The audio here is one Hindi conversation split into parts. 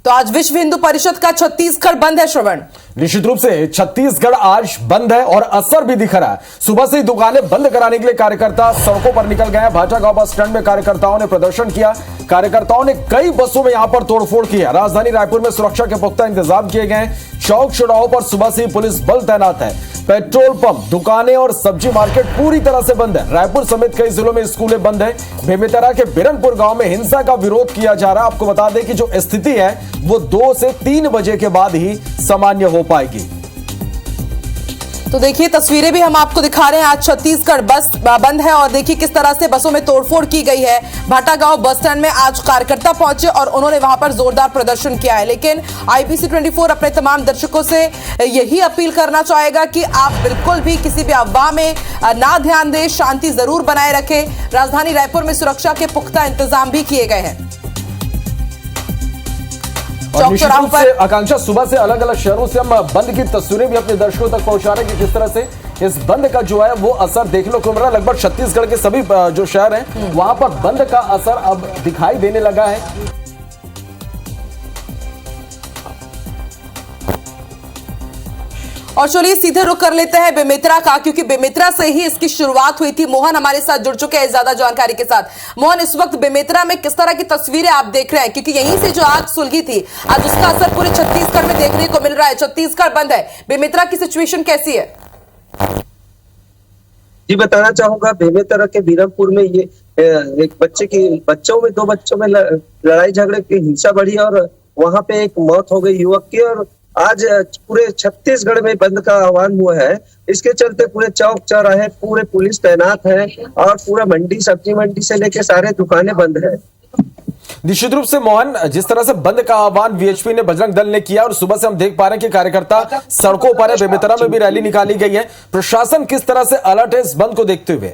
तो आज विश्व हिंदू परिषद का छत्तीसगढ़ बंद है श्रवण। निश्चित रूप से छत्तीसगढ़ आज बंद है और असर भी दिख रहा है। सुबह से ही दुकानें बंद कराने के लिए कार्यकर्ता सड़कों पर निकल गए हैं। भाटागांव बस स्टैंड में कार्यकर्ताओं ने प्रदर्शन किया। कार्यकर्ताओं ने कई बसों में यहां पर तोड़फोड़ की है। राजधानी रायपुर में सुरक्षा के पुख्ता इंतजाम किए गए हैं। चौक चौराहों पर सुबह से ही पुलिस बल तैनात है। पेट्रोल पंप, दुकानें और सब्जी मार्केट पूरी तरह से बंद है। रायपुर समेत कई जिलों में स्कूलें बंद है। बेमेतरा के बिरनपुर गांव में हिंसा का विरोध किया जा रहा है। आपको बता दें कि जो स्थिति है वो 2 से 3 बजे के बाद ही सामान्य हो पाएगी। तो देखिए तस्वीरें भी हम आपको दिखा रहे हैं। आज छत्तीसगढ़ बस बंद है और देखिए किस तरह से बसों में तोड़फोड़ की गई है। भाटागांव बस स्टैंड में आज कार्यकर्ता पहुंचे और उन्होंने वहां पर जोरदार प्रदर्शन किया है। लेकिन IBC 24 अपने तमाम दर्शकों से यही अपील करना चाहेगा कि आप बिल्कुल भी किसी भी अफवाह में ना ध्यान दें, शांति जरूर बनाए रखें। राजधानी रायपुर में सुरक्षा के पुख्ता इंतजाम भी किए गए हैं। और निश्चित रूप से आकांक्षा, सुबह से अलग अलग शहरों से हम बंद की तस्वीरें भी अपने दर्शकों तक पहुंचा रहे हैं कि किस तरह से इस बंद का जो है वो असर देखने को मिल रहा है। लगभग छत्तीसगढ़ के सभी जो शहर हैं वहां पर बंद का असर अब दिखाई देने लगा है। और चलिए सीधे रुख कर लेते हैं बेमेतरा का, क्योंकि बेमेतरा से ही इसकी शुरुआत हुई थी। मोहन हमारे साथ जुड़ चुके हैं ज्यादा जानकारी के साथ। मोहन, इस वक्त बेमेतरा में किस तरह की तस्वीरें आप देख रहे हैं, क्योंकि यहीं से जो आग सुलगी थी आज उसका असर पूरे छत्तीसगढ़ में देखने को मिल रहा है। छत्तीसगढ़ बंद है, बेमेतरा की सिचुएशन कैसी है? जी बताना चाहूंगा, बेमेतरा के बिरनपुर में ये एक बच्चों में 2 बच्चों में लड़ाई झगड़े की हिंसा बढ़ी और वहां पे एक मौत हो गई युवक की। और आज पूरे छत्तीसगढ़ में बंद का आह्वान हुआ है। इसके चलते पूरे चौक चौराहे पूरे पुलिस तैनात है और पूरा मंडी, सब्जी मंडी से लेके सारे दुकानें बंद है। निश्चित रूप से मोहन, जिस तरह से बंद का आह्वान VHP ने, बजरंग दल ने किया और सुबह से हम देख पा रहे हैं कि कार्यकर्ता सड़कों पर है। बेमेतरा में भी रैली निकाली गई है। प्रशासन किस तरह से अलर्ट है इस बंद को देखते हुए?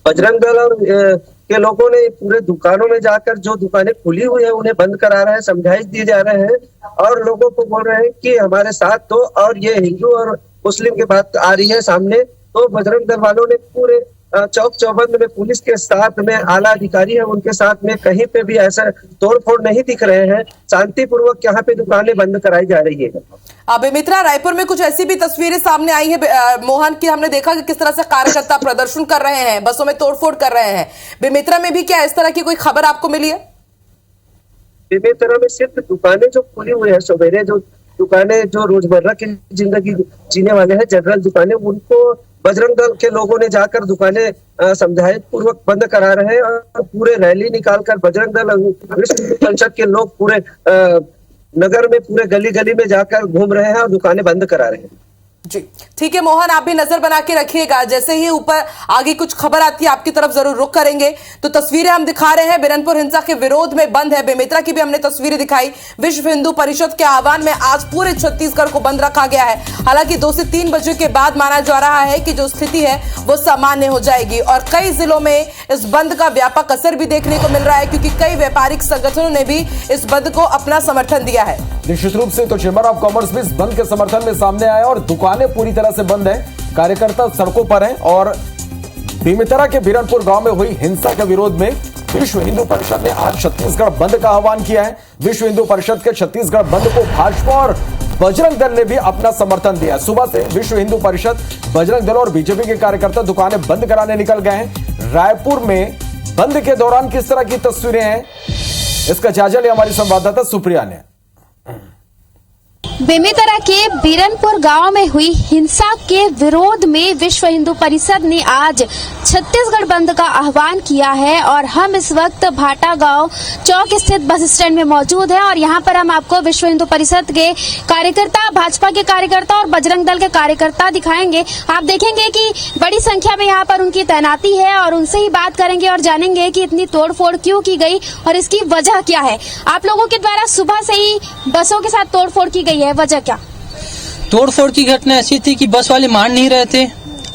बजरंग दल और के लोगों ने पूरे दुकानों में जाकर जो दुकानें खुली हुई है उन्हें बंद करा रहे हैं, समझाइश दिए जा रहे हैं और लोगों को बोल रहे हैं कि हमारे साथ दो। और ये हिंदू और मुस्लिम की बात आ रही है सामने, तो बजरंग दल वालों ने पूरे चौक चौबंद में पुलिस के साथ में आला अधिकारी है उनके साथ में कहीं पे भी ऐसा तोड़फोड़ नहीं दिख रहे हैं। शांतिपूर्वक यहाँ पे दुकानें बंद कराई जा रही है। बेमेतरा रायपुर में कुछ ऐसी भी तस्वीरें सामने आई है मोहन की, हमने देखा कि किस तरह से कार्यकर्ता प्रदर्शन कर रहे हैं, बसों में तोड़फोड़ कर रहे हैं। बेमेतरा में भी क्या इस तरह की कोई खबर आपको मिली है? बेमेतरा में सिर्फ दुकानें जो खुली हुई है, सवेरे जो दुकानें जो रोजमर्रा की जिंदगी जीने वाले हैं, जनरल दुकानें, उनको बजरंग दल के लोगों ने जाकर दुकानें समझाइश पूर्वक बंद करा रहे हैं और पूरे रैली निकालकर बजरंग दल विश्व हिंदू परिषद के लोग पूरे नगर में पूरे गली गली में जाकर घूम रहे हैं और दुकानें बंद करा रहे हैं। जी ठीक है मोहन, आप भी नजर बना के रखिएगा। जैसे ही ऊपर आगे कुछ खबर आती है आपकी तरफ जरूर रुख करेंगे। तो तस्वीरें हम दिखा रहे हैं, बिरनपुर हिंसा के विरोध में बंद है। बेमेतरा की भी हमने तस्वीरें दिखाई। विश्व हिंदू परिषद के आह्वान में आज पूरे छत्तीसगढ़ को बंद रखा गया है। हालांकि 2 से 3 बजे के बाद माना जा रहा है कि जो स्थिति है वो सामान्य हो जाएगी और कई जिलों में इस बंद का व्यापक असर भी देखने को मिल रहा है, क्योंकि कई व्यापारिक संगठनों ने भी इस बंद को अपना समर्थन दिया है। निश्चित रूप से तो चेंबर ऑफ कॉमर्स भी इस बंद के समर्थन में सामने आया और दुकानें पूरी तरह से बंद है। कार्यकर्ता सड़कों पर हैं और बेमेतरा के बिरनपुर गांव में हुई हिंसा के विरोध में विश्व हिंदू परिषद ने आज छत्तीसगढ़ बंद का आह्वान किया है। विश्व हिंदू परिषद के छत्तीसगढ़ बंद को भाजपा और बजरंग दल ने भी अपना समर्थन दिया। सुबह से विश्व हिंदू परिषद, बजरंग दल और बीजेपी के कार्यकर्ता दुकानें बंद कराने निकल गए हैं। रायपुर में बंद के दौरान किस तरह की तस्वीरें हैं, इसका जायजा लिया हमारी संवाददाता सुप्रिया ने। बेमेतरा के बिरनपुर गांव में हुई हिंसा के विरोध में विश्व हिंदू परिषद ने आज छत्तीसगढ़ बंद का आह्वान किया है और हम इस वक्त भाटागांव चौक स्थित बस स्टैंड में मौजूद हैं और यहां पर हम आपको विश्व हिंदू परिषद के कार्यकर्ता, भाजपा के कार्यकर्ता और बजरंग दल के कार्यकर्ता दिखाएंगे। आप देखेंगे कि बड़ी संख्या में यहां पर उनकी तैनाती है और उनसे ही बात करेंगे और जानेंगे कि इतनी तोड़फोड़ क्यों की गई और इसकी वजह क्या है। आप लोगों के द्वारा सुबह से ही बसों के साथ तोड़फोड़ की गई है, वजह क्या? तोड़फोड़ की घटना ऐसी थी कि बस वाले मान नहीं रहे थे।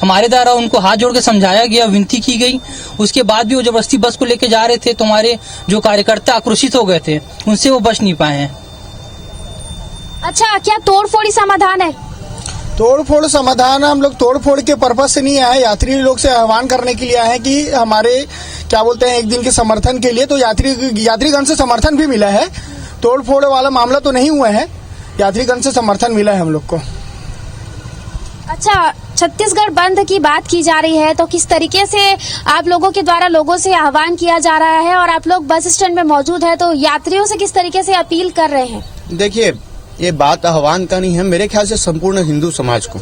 हमारे द्वारा उनको हाथ जोड़ के समझाया गया, विनती की गई। उसके बाद भी वो जबरदस्ती बस को लेके जा रहे थे, तो हमारे जो कार्यकर्ता आक्रोशित हो गए थे, उनसे वो बच नहीं पाए हैं। अच्छा, क्या तोड़फोड़ ही समाधान है? तोड़फोड़ समाधान, हम लोग तोड़फोड़ के पर्पज से नहीं आए, यात्री लोग से आह्वान करने के लिए आए हैं कि हमारे क्या बोलते हैं एक दिन के समर्थन के लिए। तो यात्रीगण से समर्थन भी मिला है, तोड़फोड़ वाला मामला तो नहीं हुआ है, यात्रीगण से समर्थन मिला है हम लोग को। अच्छा, छत्तीसगढ़ बंद की बात की जा रही है तो किस तरीके से आप लोगों के द्वारा लोगों से आह्वान किया जा रहा है, और आप लोग बस स्टैंड में मौजूद है तो यात्रियों से किस तरीके से अपील कर रहे हैं? देखिए, ये बात आह्वान का नहीं है, मेरे ख्याल से संपूर्ण हिंदू समाज को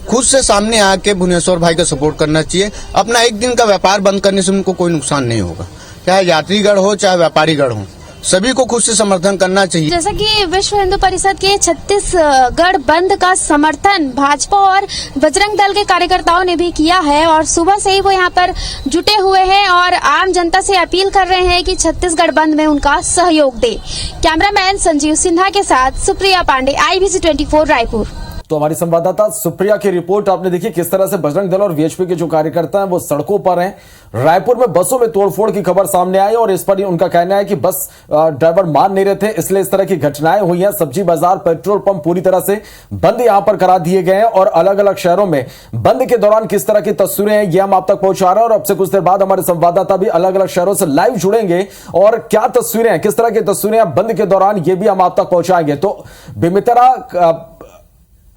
खुद से सामने आके भुवनेश्वर भाई का सपोर्ट करना चाहिए। अपना एक दिन का व्यापार बंद करने से उनको कोई नुकसान नहीं होगा, चाहे यात्रीगण हो चाहे व्यापारीगण हो, सभी को खुद से समर्थन करना चाहिए। जैसा कि विश्व हिंदू परिषद के छत्तीसगढ़ बंद का समर्थन भाजपा और बजरंग दल के कार्यकर्ताओं ने भी किया है, और सुबह से ही वो यहाँ पर जुटे हुए हैं और आम जनता से अपील कर रहे हैं कि छत्तीसगढ़ बंद में उनका सहयोग दे। कैमरामैन संजीव सिन्हा के साथ सुप्रिया पांडे, IBC 24 रायपुर। तो हमारी संवाददाता सुप्रिया की रिपोर्ट आपने देखी, किस तरह से बजरंग दल और वीएचपी के जो कार्यकर्ता हैं वो सड़कों पर हैं। रायपुर में बसों में तोड़फोड़ की खबर सामने आई और इस पर उनका कहना है कि बस ड्राइवर मान नहीं रहे थे, इसलिए इस तरह की घटनाएं हुई हैं। सब्जी बाजार, पेट्रोल पंप पूरी तरह से बंद यहां पर करा दिए गए हैं और अलग अलग शहरों में बंद के दौरान किस तरह की तस्वीरें हैं ये हम आप तक पहुंचा रहे हैं। और अब से कुछ देर बाद हमारे संवाददाता भी अलग अलग शहरों से लाइव जुड़ेंगे और क्या तस्वीरें हैं, किस तरह की तस्वीरें बंद के दौरान, ये भी हम आप तक पहुंचाएंगे। तो बेमितरा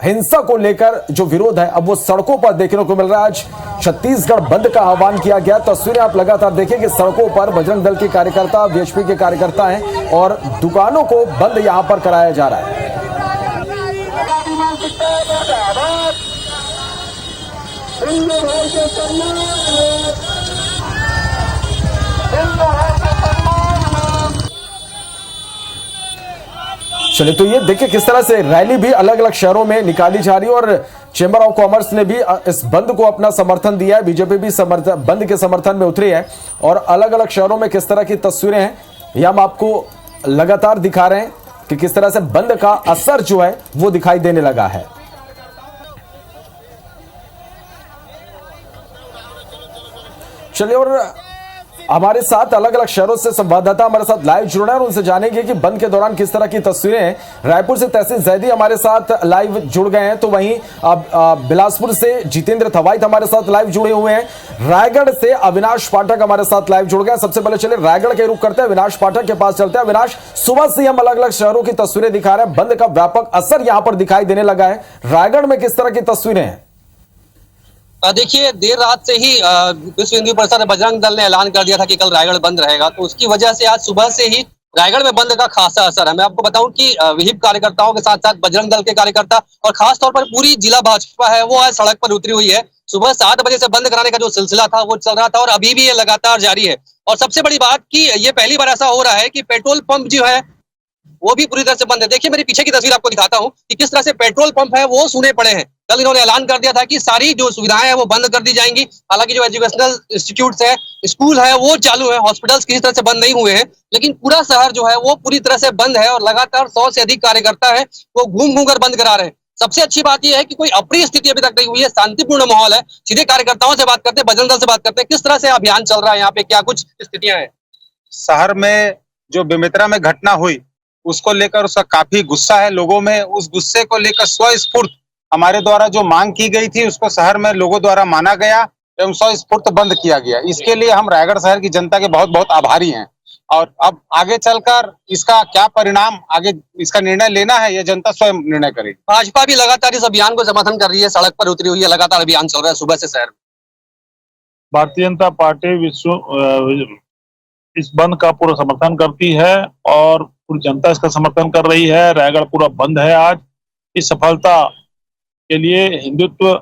हिंसा को लेकर जो विरोध है अब वो सड़कों पर देखने को मिल रहा है। आज छत्तीसगढ़ बंद का आह्वान किया गया। तस्वीरें आप लगातार देखिए कि सड़कों पर बजरंग दल के कार्यकर्ता, वीएचपी के कार्यकर्ता हैं और दुकानों को बंद यहां पर कराया जा रहा है। चलिए, तो ये देखिए किस तरह से रैली भी अलग अलग शहरों में निकाली जा रही है और चेंबर ऑफ कॉमर्स ने भी इस बंद को अपना समर्थन दिया है। बीजेपी भी बंद के समर्थन में उतरी है और अलग अलग शहरों में किस तरह की तस्वीरें हैं ये हम आपको लगातार दिखा रहे हैं कि किस तरह से बंद का असर जो है वो दिखाई देने लगा है। चलिए, और हमारे साथ अलग अलग शहरों से संवाददाता हमारे साथ लाइव जुड़ रहे हैं और उनसे जानेंगे कि बंद के दौरान किस तरह की तस्वीरें हैं। रायपुर से तहसीन जैदी हमारे साथ लाइव जुड़ गए हैं, तो वहीं बिलासपुर से जितेंद्र थवाइत हमारे साथ लाइव जुड़े हुए हैं। रायगढ़ से अविनाश पाठक हमारे साथ लाइव जुड़ गए। सबसे पहले चलिए रायगढ़ के रुख करते हैं, अविनाश पाठक के पास चलते हैं। अविनाश, सुबह से हम अलग अलग शहरों की तस्वीरें दिखा रहे हैं, बंद का व्यापक असर यहां पर दिखाई देने लगा है। रायगढ़ में किस तरह की तस्वीरें हैं? देखिए, देर रात से ही विश्व हिंदू परिषद बजरंग दल ने ऐलान कर दिया था कि कल रायगढ़ बंद रहेगा, तो उसकी वजह से आज सुबह से ही रायगढ़ में बंद का खासा असर है। मैं आपको बताऊं कि विहिप कार्यकर्ताओं के साथ साथ बजरंग दल के कार्यकर्ता और खासतौर पर पूरी जिला भाजपा है वो आज सड़क पर उतरी हुई है। सुबह 7 बजे से बंद कराने का जो सिलसिला था वो चल रहा था और अभी भी ये लगातार जारी है। और सबसे बड़ी बात कि ये पहली बार ऐसा हो रहा है कि पेट्रोल पंप जो है वो भी पूरी तरह से बंद है। देखिए, मेरे पीछे की तस्वीर आपको दिखाता हूं कि किस तरह से पेट्रोल पंप है वो सूने पड़े हैं। कल इन्होंने ऐलान कर दिया था कि सारी जो सुविधाएं हैं वो बंद कर दी जाएंगी। हालांकि जो एजुकेशनल इंस्टीट्यूट्स है, स्कूल है वो चालू है, हॉस्पिटल्स किसी तरह से बंद नहीं हुए हैं, लेकिन पूरा शहर जो है वो पूरी तरह से बंद है और लगातार 100 से अधिक कार्यकर्ता है वो घूम घूम कर बंद करा रहे हैं। सबसे अच्छी बात यह है कि कोई अप्रिय स्थिति अभी तक नहीं हुई है, शांतिपूर्ण माहौल है। सीधे कार्यकर्ताओं से बात करते हैं, बजरंग दल से बात करते हैं, किस तरह से अभियान चल रहा है यहाँ पे, क्या कुछ स्थितियां हैं? शहर में जो बेमित्रा में घटना हुई उसको लेकर उसका काफी गुस्सा है लोगों में। उस गुस्से को लेकर स्वस्फूर्त हमारे द्वारा जो मांग की गई थी उसको शहर में लोगों द्वारा माना गया एवं स्वस्फूर्त बंद किया गया। इसके लिए हम रायगढ़ शहर की जनता के बहुत बहुत आभारी हैं। और अब आगे चलकर इसका क्या परिणाम, आगे इसका निर्णय लेना है, यह जनता स्वयं निर्णय करेगी। भाजपा भी लगातार इस अभियान को समर्थन कर रही है, सड़क पर उतरी हुई है, लगातार अभियान चल रहा है सुबह से शहर में। भारतीय जनता पार्टी इस बंद का पूरा समर्थन करती है और पूरी जनता इसका समर्थन कर रही है। रायगढ़ पूरा बंद है आज। इस सफलता के लिए हिंदुत्व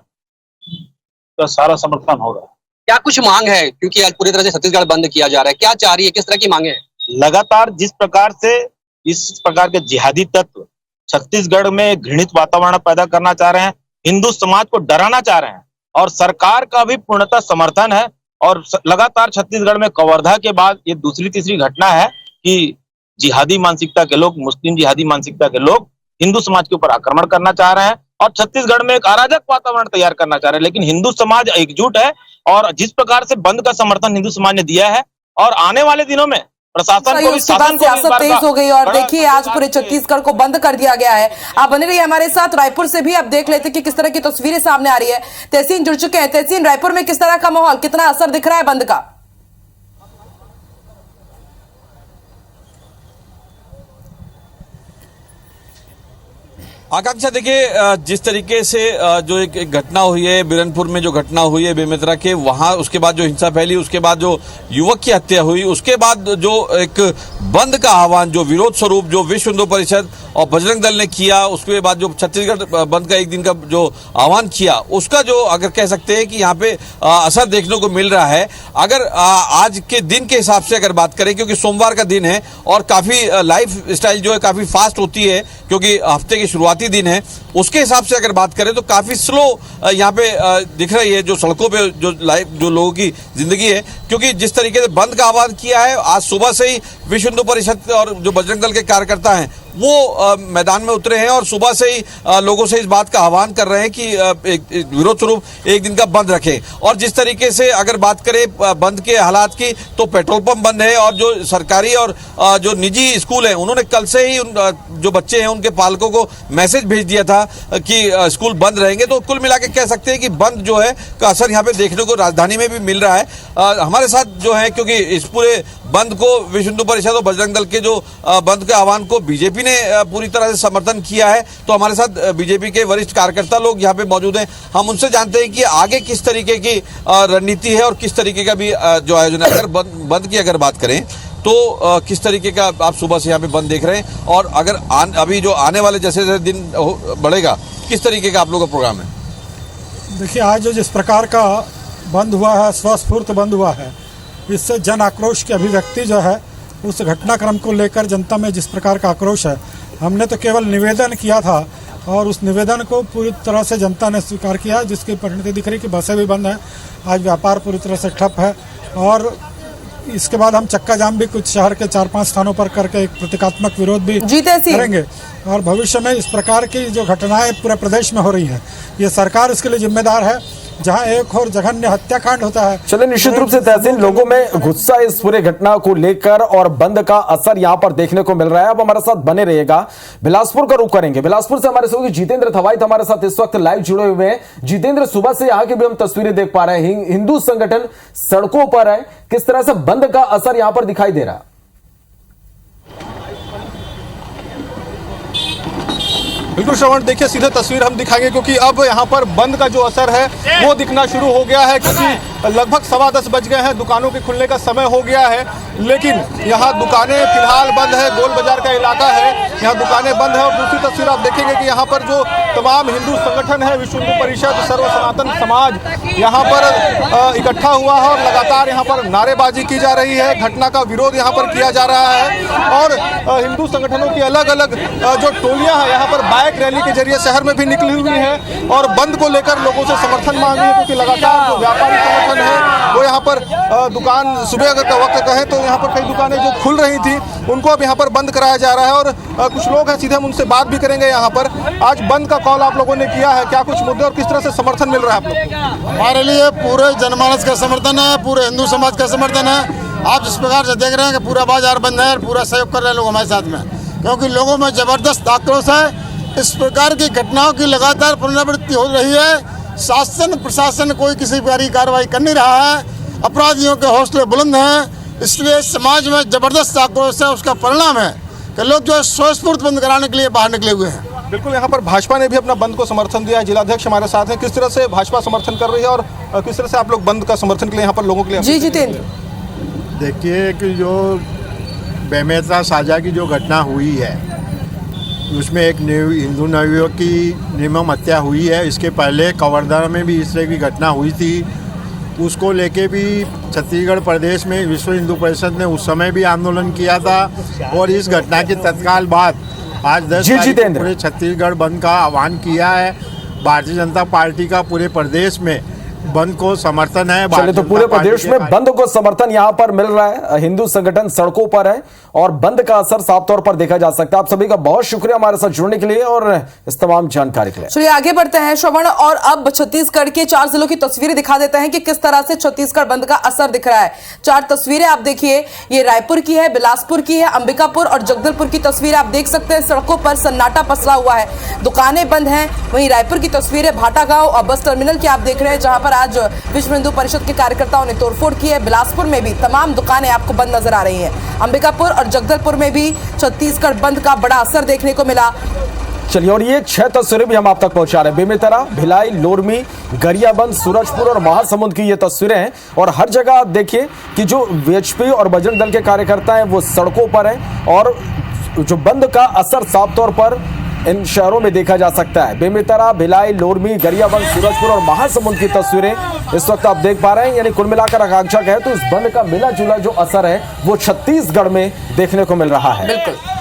का सारा समर्थन हो रहा है। क्या कुछ मांग है, क्योंकि आज पूरी तरह से छत्तीसगढ़ बंद किया जा रहा है, क्या चाह रही है, किस तरह की मांगे हैं? लगातार जिस प्रकार से इस प्रकार के जिहादी तत्व छत्तीसगढ़ में घृणित वातावरण पैदा करना चाह रहे हैं, हिंदू समाज को डराना चाह रहे हैं, और सरकार का भी पूर्णतः समर्थन है। और लगातार छत्तीसगढ़ में कवर्धा के बाद ये दूसरी तीसरी घटना है कि जिहादी मानसिकता के लोग, मुस्लिम जिहादी मानसिकता के लोग हिंदू समाज के ऊपर आक्रमण करना चाह रहे हैं और छत्तीसगढ़ में एक अराजक वातावरण तैयार करना चाह रहे हैं। लेकिन हिंदू समाज एकजुट है और जिस प्रकार से बंद का समर्थन हिंदू समाज ने दिया है, और आने वाले दिनों में प्रशासन को भी सियासत तेज हो गई और देखिए आज पूरे छत्तीसगढ़ को बंद कर दिया गया है। आप बने रहिए हमारे साथ। रायपुर से भी आप देख लेते कि किस तरह की तस्वीरें सामने आ रही है। तहसीन जुड़ चुके हैं। तहसीन, रायपुर में किस तरह का माहौल, कितना असर दिख रहा है बंद का? आकांक्षा, देखिए जिस तरीके से जो एक घटना हुई है बिरनपुर में, जो घटना हुई है बेमेतरा के, वहां उसके बाद जो हिंसा फैली, उसके बाद जो युवक की हत्या हुई, उसके बाद जो एक बंद का आह्वान, जो विरोध स्वरूप जो विश्व हिंदू परिषद और बजरंग दल ने किया, उसके बाद जो छत्तीसगढ़ बंद का एक दिन का जो आह्वान किया, उसका जो अगर कह सकते हैं कि यहाँ पे असर देखने को मिल रहा है। अगर आज के दिन के हिसाब से अगर बात करें, क्योंकि सोमवार का दिन है और काफी लाइफ स्टाइल जो है काफी फास्ट होती है, क्योंकि हफ्ते की शुरुआती दिन है, उसके हिसाब से अगर बात करें तो काफी स्लो यहाँ पे दिख रही है जो सड़कों पे जो लोगों की जिंदगी है। क्योंकि जिस तरीके से बंद का आह्वान किया है, आज सुबह से ही विश्व हिंदू परिषद और जो बजरंग दल के कार्यकर्ता हैं वो मैदान में उतरे हैं और सुबह से ही लोगों से इस बात का आह्वान कर रहे हैं कि एक विरोध स्वरूप एक दिन का बंद रखें। और जिस तरीके से अगर बात करें बंद के हालात की, तो पेट्रोल पंप बंद है और जो सरकारी और जो निजी स्कूल हैं उन्होंने कल से ही जो बच्चे हैं उनके पालकों को मैसेज भेज दिया था कि स्कूल बंद रहेंगे। तो कुल मिला के कह सकते हैं कि बंद जो है का असर यहाँ पे देखने को राजधानी में भी मिल रहा है। हमारे साथ जो है, क्योंकि इस पूरे बंद को विश्व हिंदू परिषद और बजरंग दल के जो बंद के आह्वान को बीजेपी ने पूरी तरह से समर्थन किया है, तो हमारे साथ बीजेपी के वरिष्ठ कार्यकर्ता लोग यहाँ पे मौजूद हैं। हम उनसे जानते हैं कि आगे किस तरीके की रणनीति है और किस तरीके का भी जो आयोजन है। अगर बंद की अगर बात करें तो किस तरीके का आप सुबह से यहाँ पे बंद देख रहे हैं, और अगर अभी जो आने वाले जैसे जैसे दिन बढ़ेगा, किस तरीके का आप लोगों का प्रोग्राम है? देखिए, आज जो जिस प्रकार का बंद हुआ है, स्वस्फूर्त बंद हुआ है, इससे जन आक्रोश की अभिव्यक्ति जो है, उस घटनाक्रम को लेकर जनता में जिस प्रकार का आक्रोश है, हमने तो केवल निवेदन किया था और उस निवेदन को पूरी तरह से जनता ने स्वीकार किया, जिसकी परिणति दिख रही कि बसें भी बंद हैं, आज व्यापार पूरी तरह से ठप है। और इसके बाद हम चक्का जाम भी कुछ शहर के 4-5 स्थानों पर करके एक प्रतीकात्मक विरोध भी करेंगे। और भविष्य में इस प्रकार की जो घटनाएं पूरे प्रदेश में हो रही हैं, ये सरकार इसके लिए जिम्मेदार है। जहां एक और जघन्य हत्याकांड होता है। चलिए, निश्चित रूप से तहसीन, लोगों में गुस्सा इस पूरे घटना को लेकर और बंद का असर यहां पर देखने को मिल रहा है। अब हमारे साथ बने रहिएगा, बिलासपुर का रुख करेंगे। बिलासपुर से हमारे साथ जितेंद्र थवाइत हमारे साथ इस वक्त लाइव जुड़े हुए हैं। जितेंद्र, सुबह से यहां की भी हम तस्वीरें देख पा रहे हैं, हिंदू संगठन सड़कों पर है, किस तरह से बंद का असर यहां पर दिखाई दे रहा है? बिल्कुल श्रवण, देखिए सीधे तस्वीर हम दिखाएंगे, क्योंकि अब यहाँ पर बंद का जो असर है वो दिखना शुरू हो गया है, क्योंकि लगभग 10:15 बज गए हैं, दुकानों के खुलने का समय हो गया है, लेकिन यहाँ दुकानें फिलहाल बंद है। गोल बाजार का इलाका है, यहाँ दुकानें बंद है। और दूसरी तस्वीर आप देखेंगे कि यहाँ पर जो तमाम हिंदू संगठन है, विश्व हिंदू परिषद, सर्व सनातन समाज यहाँ पर इकट्ठा हुआ है और लगातार यहाँ पर नारेबाजी की जा रही है, घटना का विरोध यहाँ पर किया जा रहा है। और हिंदू संगठनों की अलग अलग जो टोलियां हैं यहाँ पर बाइक रैली के जरिए शहर में भी निकली हुई है और बंद को लेकर लोगों से समर्थन मांग रही है, क्योंकि लगातार जो व्यापारी संगठन है वो यहाँ पर दुकान, सुबह अगर का वक्त कहें तो यहाँ पर कई दुकानें जो खुल रही थी उनको अब यहाँ पर बंद कराया जा रहा है। और कुछ लोग हैं, सीधे हम उनसे बात भी करेंगे। यहाँ पर आज बंद का कॉल आप लोगों ने किया है, क्या कुछ मुद्दे और किस तरह से समर्थन मिल रहा है आप लोग? हमारे लिए पूरे जनमानस का समर्थन है, पूरे हिंदू समाज का समर्थन है। आप जिस प्रकार से देख रहे हैं कि पूरा बाजार बंद है और पूरा सहयोग कर रहे हैं लोग हमारे साथ में, क्योंकि लोगों में जबरदस्त आक्रोश है। इस प्रकार की घटनाओं की लगातार पुनरावृत्ति हो रही है। शासन प्रशासन कोई किसी प्रकार की कार्रवाई कर नहीं रहा है, अपराधियों के हौसले बुलंद हैं, इसलिए समाज में जबरदस्त आक्रोश है। उसका परिणाम है कि लोग जो है स्वस्फूर्त बंद कराने के लिए बाहर निकले हुए हैं। बिल्कुल, यहाँ पर भाजपा ने भी अपना बंद को समर्थन दिया है। जिलाध्यक्ष हमारे साथ हैं, किस तरह से भाजपा समर्थन कर रही है और किस तरह से आप लोग बंद का समर्थन के लिए यहाँ पर लोगों के लिए? जी जितेंद्र, देखिए कि जो बेमेतरा साझा की जो घटना हुई है उसमें एक हिंदू नवयुवक की निर्मम हत्या हुई है। इसके पहले कवर्धा में भी इस तरह की घटना हुई थी, उसको लेके भी छत्तीसगढ़ प्रदेश में विश्व हिंदू परिषद ने उस समय भी आंदोलन किया था। और इस घटना के तत्काल बाद आज 10 तारीख को पूरे छत्तीसगढ़ बंद का आह्वान किया है। भारतीय जनता पार्टी का पूरे प्रदेश में बंद को समर्थन है। चलिए, तो पूरे प्रदेश में बंद को समर्थन यहां पर मिल रहा है, हिंदू संगठन सड़कों पर है और बंद का असर साफ तौर पर देखा जा सकता है। आप सभी का बहुत शुक्रिया हमारे साथ जुड़ने के लिए और इस तमाम जानकारी के लिए। चलिए आगे बढ़ते हैं श्रवण, और अब छत्तीसगढ़ के 4 जिलों की तस्वीरें दिखा देते हैं कि किस तरह से छत्तीसगढ़ बंद का असर दिख रहा है। 4 तस्वीरें आप देखिए, ये रायपुर की है, बिलासपुर की है, अंबिकापुर और जगदलपुर की तस्वीरें आप देख सकते हैं। सड़कों पर सन्नाटा पसरा हुआ है, दुकानें बंद हैं। वहीं रायपुर की तस्वीरें भाटागांव और बस टर्मिनल की आप देख रहे हैं, जहां पर आज विश्व हिंदू परिषद के कार्यकर्ताओं ने तोड़फोड़ की है। बिलासपुर में भी तमाम दुकानें आपको बंद नजर आ रही हैं। अंबिकापुर और जगदलपुर में भी छत्तीसगढ़ बंद का बड़ा असर देखने को मिला। चलिए, और ये 6 तस्वीरें भी हम आप तक पहुंचा रहे हैं। बेमेतरा, भिलाई, लोरमी, गरियाबंद, सूरजपुर और महासमुंद की ये तस्वीरें हैं। और हर जगह आप देखिए कि जो वीएचपी और बजरंग दल के कार्यकर्ता हैं वो सड़कों पर हैं और जो बंद का असर साफ तौर पर इन शहरों में देखा जा सकता है। बेमेतरा, भिलाई, लोरमी, गरियाबंद, सूरजपुर और महासमुंद की तस्वीरें इस वक्त आप देख पा रहे हैं। यानी कुल मिलाकर आकांक्षा कहे तो इस बंद का मिला जुला जो असर है वो छत्तीसगढ़ में देखने को मिल रहा है। बिल्कुल।